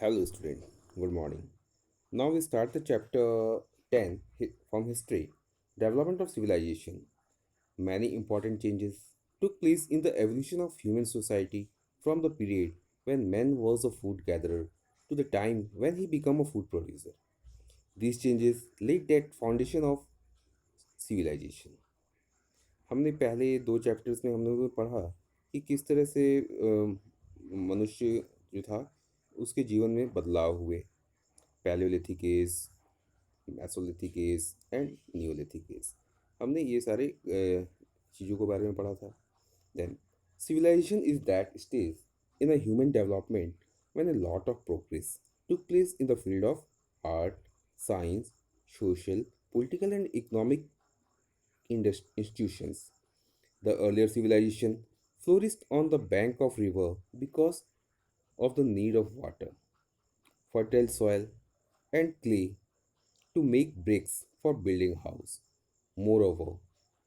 Hello, student. Good morning. Now we start the chapter 10 from history. Development of civilization. Many important changes took place in the evolution of human society from the period when man was a food gatherer to the time when he became a food producer. These changes laid that foundation of civilization. हमने पहले दो chapters में हम लोगों ने पढ़ा कि किस तरह से मनुष्य जो था उसके जीवन में बदलाव हुए palaeolithic age mesolithic age and neolithic age हमने ये सारे चीज़ों के बारे में पढ़ा था then civilization is that stage in a human development when a lot of progress took place in the field of art, science, social, political and economic institutions. The earlier civilization flourished on the bank of river because of the need of water, fertile soil, and clay to make bricks for building house. Moreover,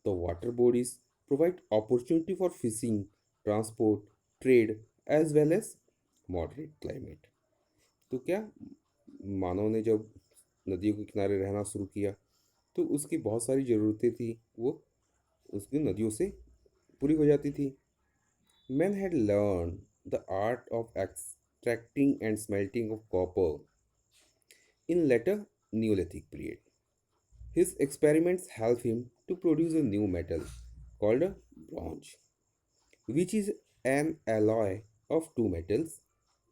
the water bodies provide opportunity for fishing, transport, trade, as well as moderate climate. तो क्या मानव ने जब नदियों के किनारे रहना शुरू किया तो उसकी बहुत सारी ज़रूरतें थी वो उसकी नदियों से पूरी हो जाती थी. Men had learned the art of extracting and smelting of copper in later Neolithic period. His experiments helped him to produce a new metal called a bronze, which is an alloy of two metals,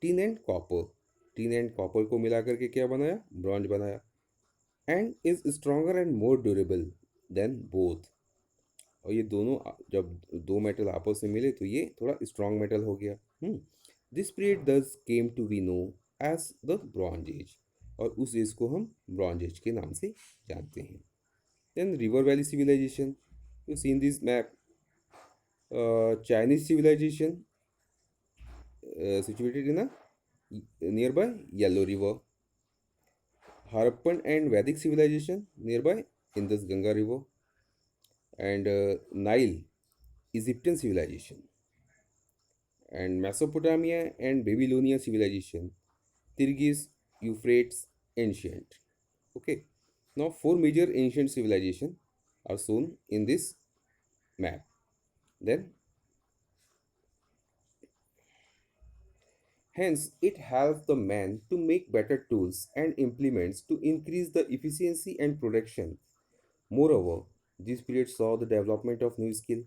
tin and copper. Tin and copper को मिलाकर के क्या बनाया? Bronze बनाया and is stronger and more durable than both. और ये दोनों जब दो मेटल आपस में मिले तो ये थोड़ा स्ट्रॉन्ग मेटल हो गया. This period thus came to be known as the Bronze Age और उस एज को हम ब्रॉन्ज एज के नाम से जानते हैं. Then river valley civilization. You seen this map. Chinese civilization situated in a nearby Yellow River. Harappan and Vedic civilization nearby Indus Ganga River. And Nile, Egyptian civilization. And Mesopotamia and Babylonia civilization, Tigris, Euphrates, ancient. Okay, now four major ancient civilizations are shown in this map. Then, hence, it helps the man to make better tools and implements to increase the efficiency and production. Moreover, this period saw the development of new skill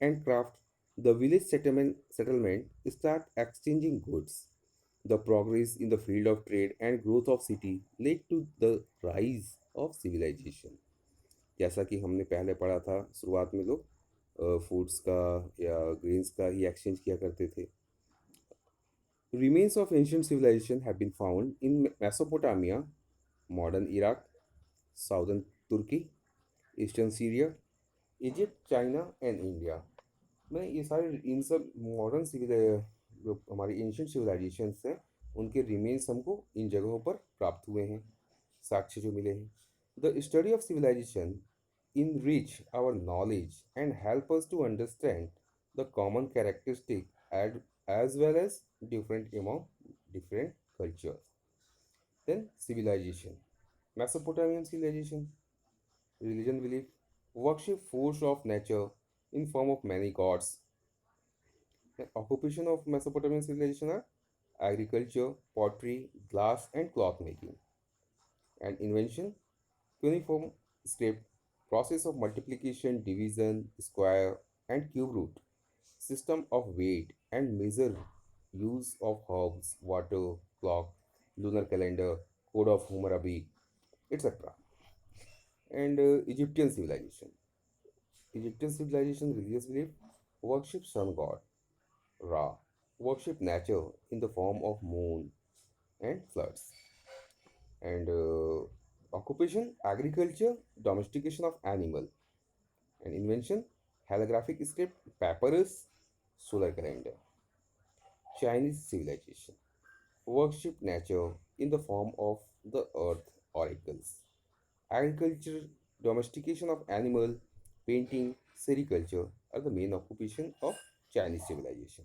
and craft. The village settlement start exchanging goods. The progress in the field of trade and growth of city led to the rise of civilization. जैसा कि हमने पहले पढ़ा था शुरुआत में लोग foods का या ग्रेन्स का ही एक्सचेंज किया करते थे. Remains of ancient civilization have been found in Mesopotamia, modern Iraq, southern Turkey, eastern Syria, Egypt, China and India में ये सारे इन सब मॉडर्न सिविल जो हमारी एंशियंट सिविलाइजेशंस हैं उनके रिमेन्स हमको इन जगहों पर प्राप्त हुए हैं, साक्ष्य जो मिले हैं. The study of civilization enrich our knowledge and help us to understand the common characteristic and as well as different among different cultures. Then civilization. Mesopotamian civilization. Religion belief, worship force of nature in form of many gods. The occupation of Mesopotamian civilization are agriculture, pottery, glass and cloth making. And invention, cuneiform script, process of multiplication, division, square and cube root, system of weight and measure, use of herbs, water, clock, lunar calendar, code of Hammurabi, etc. And Egyptian civilization. Egyptian civilization religious belief worship sun god Ra, worship nature in the form of moon and floods, and occupation agriculture, domestication of animal, and invention holographic script, papyrus, solar calendar. Chinese civilization worship nature in the form of the earth oracles, agriculture, domestication of animal, painting, sericulture are the main occupation of Chinese civilization.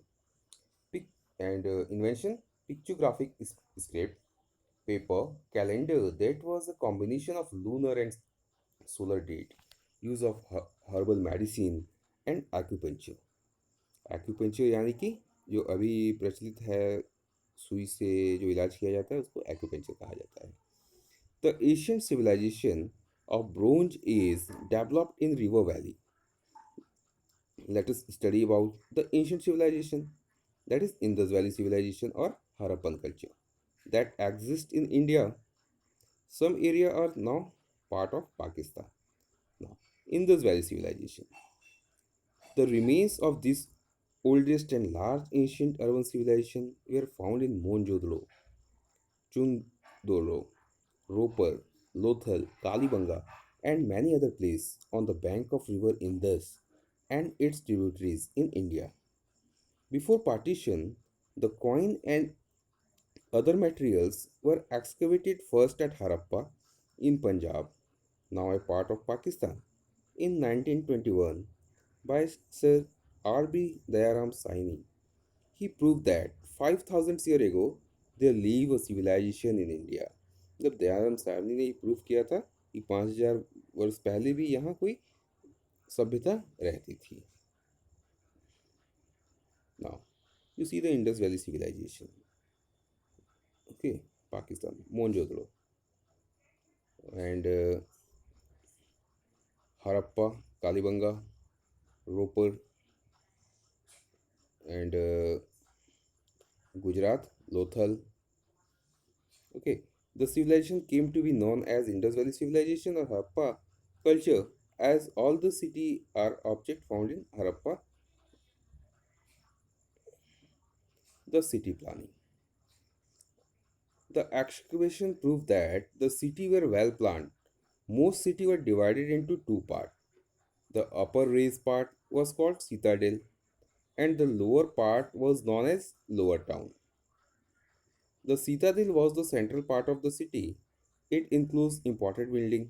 Pic and invention. pictographic script, paper, calendar that was a combination of lunar and solar date, use of herbal medicine and acupuncture. Acupuncture यानी कि जो अभी प्रचलित है, सुई से जो इलाज किया जाता है उसको एक्यूपंक्चर कहा जाता है. The Asian civilization of Bronze Age developed in River Valley. Let us study about the ancient civilization, that is Indus Valley civilization or Harappan culture that exists in India. Some area are now part of Pakistan. Now, Indus Valley civilization. The remains of this oldest and large ancient urban civilization were found in Mohenjo-daro, Chundoro, Ropar, Lothal, Kalibanga, and many other places on the bank of river Indus and its tributaries in India. Before partition, the coin and other materials were excavated first at Harappa in Punjab, now a part of Pakistan, in 1921 by Sir R.B. Dayaram Saini. He proved that 5000 years ago there lived a civilization in India. जब दयाराम साहनी ने ये proof किया था कि 5000 वर्ष पहले भी यहाँ कोई सभ्यता रहती थी. Now, you see the Indus Valley civilization. Okay, Pakistan, Mohenjo-daro, and Harappa, Kalibanga, Ropar, and Gujarat, Lothal. Okay, the civilization came to be known as Indus Valley civilization or Harappa culture, as all the city are object found in Harappa, the city planning. The excavation proved that the city were well planned. Most city were divided into two parts. The upper raised part was called citadel, and the lower part was known as lower town. The citadel was the central part of the city. It includes important buildings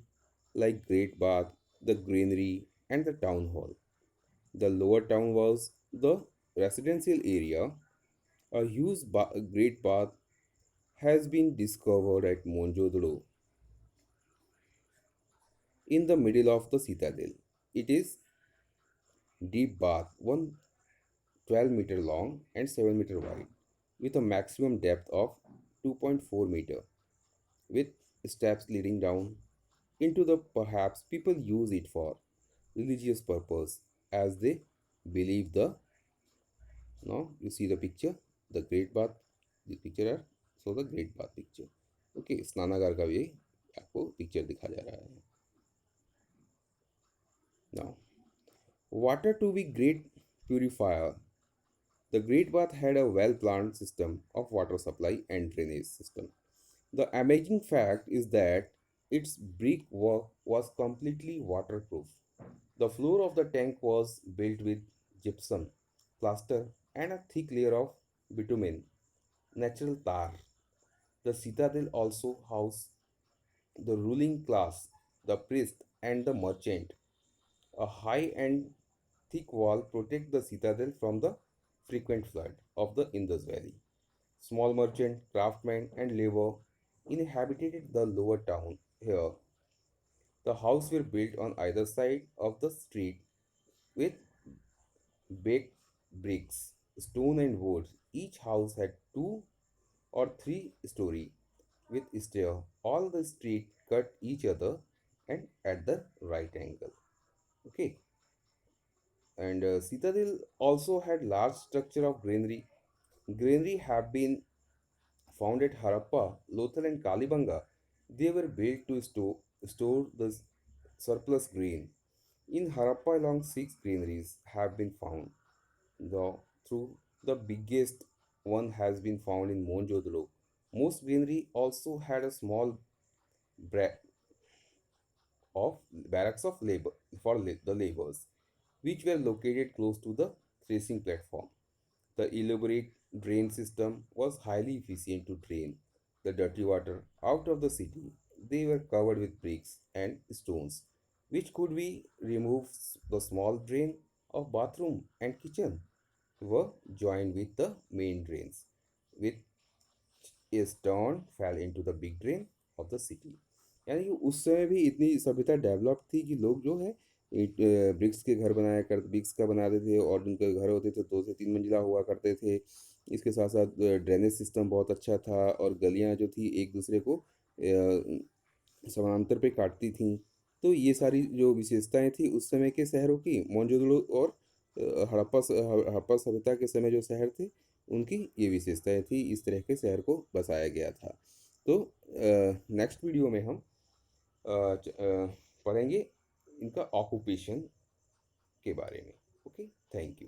like Great Bath, the granary, and the town hall. The lower town was the residential area. A huge great bath has been discovered at Mohenjo-daro in the middle of the citadel. It is deep bath, 112-meter long and 7-meter wide, with a maximum depth of 2.4 meter, with steps leading down into the. Perhaps people use it for religious purpose, as they believe the. Now you see the picture, the great bath. The picture are so the great bath picture. Okay, स्नानागार का भी आपको picture दिखा जा रहा है. Now, water to be great purifier. The Great Bath had a well planned system of water supply and drainage system. The amazing fact is that its brickwork was completely waterproof. The floor of the tank was built with gypsum, plaster, and a thick layer of bitumen, natural tar. The citadel also housed the ruling class, the priest, and the merchant. A high and thick wall protect the citadel from the frequent flood of the Indus Valley. Small merchant, craftsmen, and labor inhabited the lower town. Here, the houses were built on either side of the street with baked bricks, stone, and wood. Each house had two or three story with stair. All the street cut each other and at the right angle. Okay, and Citadel also had large structure of granary. Granary have been found at Harappa, Lothal, and Kalibanga. They were built to store the surplus grain. In Harappa, along six granaries have been found. Through the biggest one has been found in Mohenjo-daro. Most granary also had a small bra- of barracks of labor for the laborers, which were located close to the threshing platform. The elaborate drain system was highly efficient to drain the dirty water out of the city. They were covered with bricks and stones, which could be removed. The small drain of bathroom and kitchen were joined with the main drains with A stone fell into the big drain of the city। यानी कि उस समय भी इतनी सभ्यता develop थी कि लोग जो है ईंट ब्रिक्स के घर बनाया कर ब्रिक्स का बनाते थे, और उनके घर होते थे 2 से 3 मंजिला हुआ करते थे। इसके साथ साथ ड्रेनेज सिस्टम बहुत अच्छा था, और गलियां जो थी एक दूसरे को समानांतर पे काटती थीं। तो ये सारी जो विशेषताएं थी उस समय के शहरों की, मोहनजोदड़ो और हड़प्पा सभ्यता के समय जो शहर थे उनकी ये विशेषताएं थी। इस तरह के शहर को बसाया गया था। तो नेक्स्ट वीडियो में हम पढ़ेंगे इनका ऑक्यूपेशन के बारे में। Okay, thank you.